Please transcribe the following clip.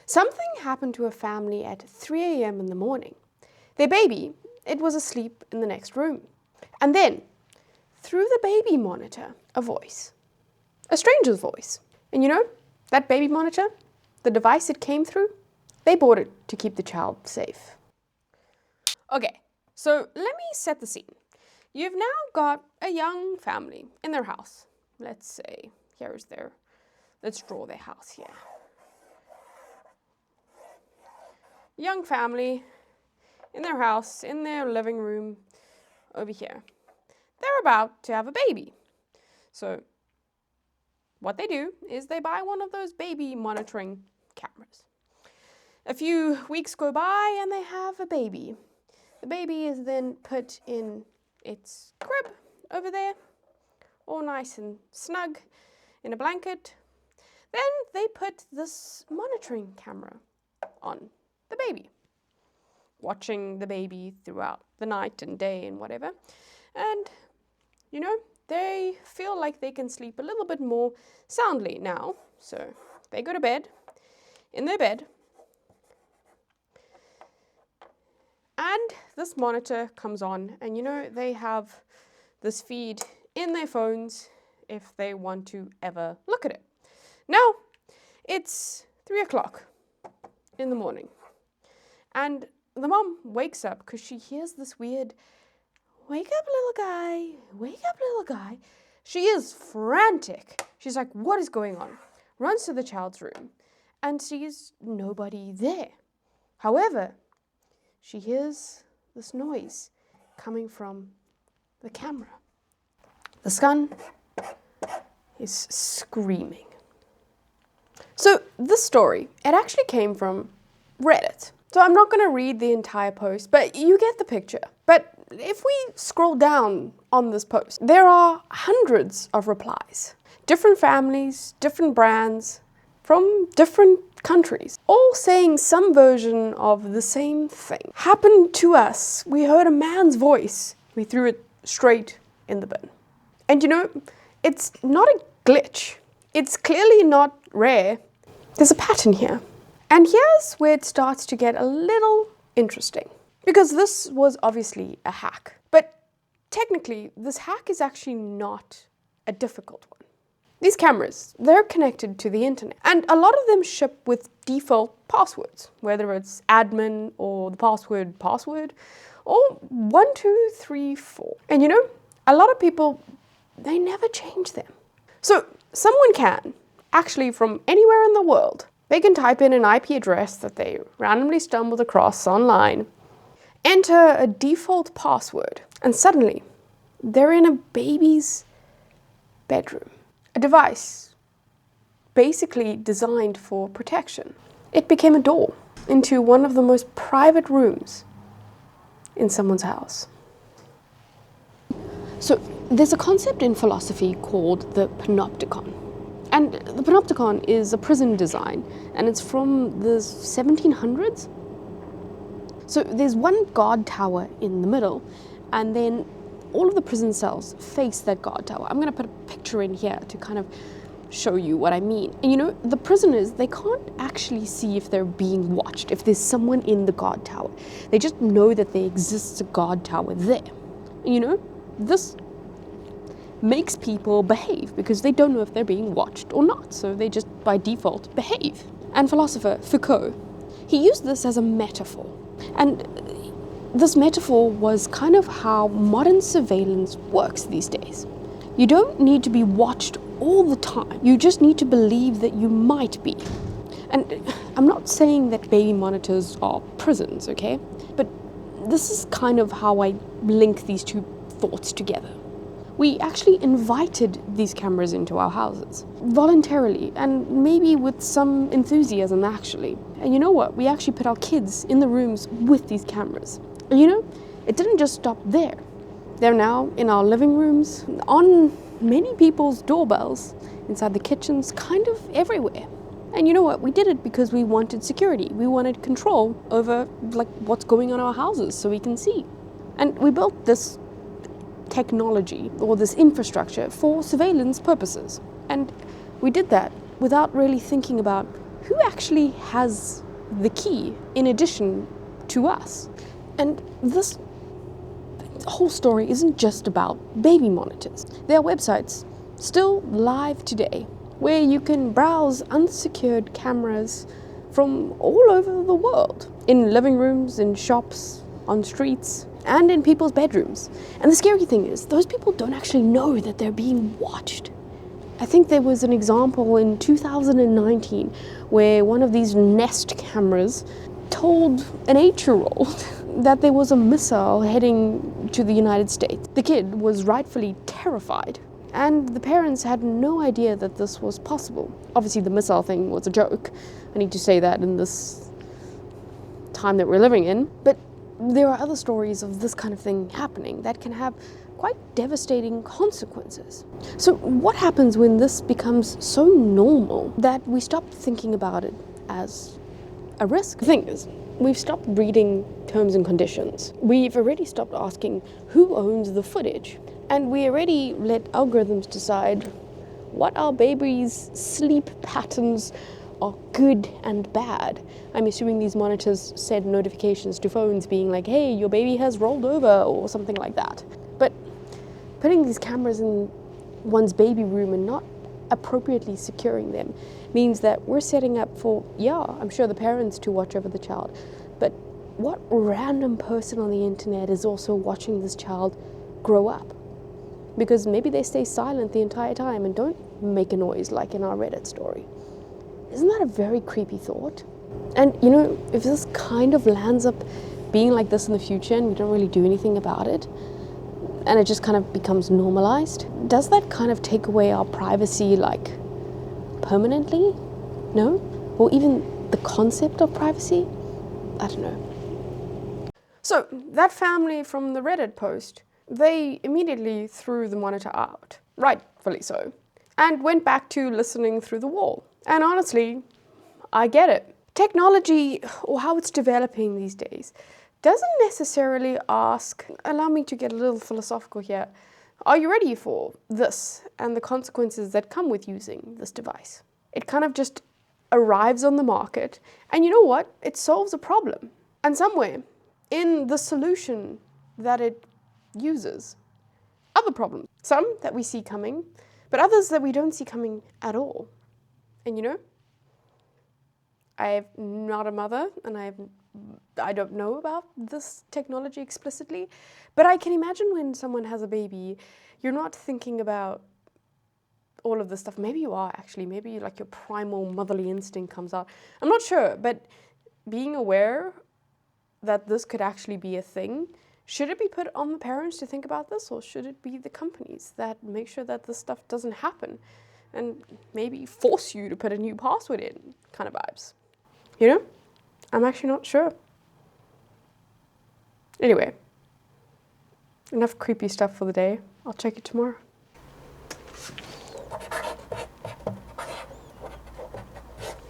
Something happened to a family at 3 a.m. in the morning. Their baby, it was asleep in the next room. And then, through the baby monitor, a voice. A stranger's voice. And you know, that baby monitor, the device it came through, they bought it to keep the child safe. Okay, so let me set the scene. You've now got a young family in their house. Let's say, let's draw their house here. Young family in their house, in their living room, over here. They're about to have a baby. So what they do is they buy one of those baby monitoring cameras. A few weeks go by and they have a baby. The baby is then put in its crib over there, all nice and snug in a blanket. Then they put this monitoring camera on the baby, watching the baby throughout the night and day and whatever. And, you know, they feel like they can sleep a little bit more soundly now. So they go to bed, in their bed, and this monitor comes on, and you know, they have this feed in their phones if they want to ever look at it. Now, it's 3 o'clock in the morning, and the mom wakes up because she hears this weird, "Wake up, little guy, wake up, little guy." She is frantic. She's like, what is going on? Runs to the child's room and sees nobody there. However, she hears this noise coming from the camera. The son is screaming. So this story, it actually came from Reddit. So I'm not going to read the entire post, but you get the picture. But if we scroll down on this post, there are hundreds of replies. Different families, different brands, from different countries, all saying some version of the same thing. Happened to us. We heard a man's voice. We threw it straight in the bin. And you know, it's not a glitch. It's clearly not rare. There's a pattern here. And here's where it starts to get a little interesting. Because this was obviously a hack. But technically, this hack is actually not a difficult one. These cameras, they're connected to the internet. And a lot of them ship with default passwords, whether it's admin or the password, or 1234. And you know, a lot of people, they never change them. So someone can, actually from anywhere in the world, they can type in an IP address that they randomly stumbled across online, enter a default password, and suddenly they're in a baby's bedroom. A device basically designed for protection. It became a door into one of the most private rooms in someone's house. So there's a concept in philosophy called the Ponopticon. And the Ponopticon is a prison design, and it's from the 1700s. So there's one guard tower in the middle, and then all of the prison cells face that guard tower. I'm going to put a picture in here to kind of show you what I mean. And you know, the prisoners, they can't actually see if they're being watched, if there's someone in the guard tower. They just know that there exists a guard tower there. And you know, this makes people behave because they don't know if they're being watched or not. So they just, by default, behave. And philosopher Foucault, he used this as a metaphor. And this metaphor was kind of how modern surveillance works these days. You don't need to be watched all the time. You just need to believe that you might be. And I'm not saying that baby monitors are prisons, okay? But this is kind of how I link these two thoughts together. We actually invited these cameras into our houses, voluntarily, and maybe with some enthusiasm actually. And you know what? We actually put our kids in the rooms with these cameras. And you know, it didn't just stop there. They're now in our living rooms, on many people's doorbells, inside the kitchens, kind of everywhere. And you know what? We did it because we wanted security. We wanted control over what's going on in our houses so we can see. And we built this technology or this infrastructure for surveillance purposes. And we did that without really thinking about who actually has the key in addition to us? And this whole story isn't just about baby monitors. There are websites still live today where you can browse unsecured cameras from all over the world, in living rooms, in shops, on streets, and in people's bedrooms. And the scary thing is, those people don't actually know that they're being watched. I think there was an example in 2019 where one of these Nest cameras told an 8-year-old that there was a missile heading to the United States. The kid was rightfully terrified, and the parents had no idea that this was possible. Obviously, the missile thing was a joke. I need to say that in this time that we're living in. But there are other stories of this kind of thing happening that can have quite devastating consequences. So what happens when this becomes so normal that we stop thinking about it as a risk? The thing is, we've stopped reading terms and conditions. We've already stopped asking who owns the footage. And we already let algorithms decide what our baby's sleep patterns are good and bad. I'm assuming these monitors send notifications to phones being like, hey, your baby has rolled over, or something like that. But putting these cameras in one's baby room and not appropriately securing them means that we're setting up for, I'm sure the parents to watch over the child, but what random person on the internet is also watching this child grow up? Because maybe they stay silent the entire time and don't make a noise like in our Reddit story. Isn't that a very creepy thought? And if this kind of lands up being like this in the future and we don't really do anything about it, and it just kind of becomes normalized, does that kind of take away our privacy, like, permanently? No? Or even the concept of privacy? I don't know. So, that family from the Reddit post, they immediately threw the monitor out, rightfully so, and went back to listening through the wall. And honestly, I get it. Technology, or how it's developing these days, doesn't necessarily ask, allow me to get a little philosophical here, are you ready for this and the consequences that come with using this device? It kind of just arrives on the market, and you know what? It solves a problem. And somewhere in the solution that it uses, other problems, some that we see coming, but others that we don't see coming at all. And I'm not a mother, and I don't know about this technology explicitly, but I can imagine when someone has a baby, you're not thinking about all of this stuff. Maybe you are, actually. Maybe your primal motherly instinct comes out. I'm not sure, but being aware that this could actually be a thing, should it be put on the parents to think about this, or should it be the companies that make sure that this stuff doesn't happen and maybe force you to put a new password in kind of vibes? I'm actually not sure. Anyway, enough creepy stuff for the day. I'll check it tomorrow.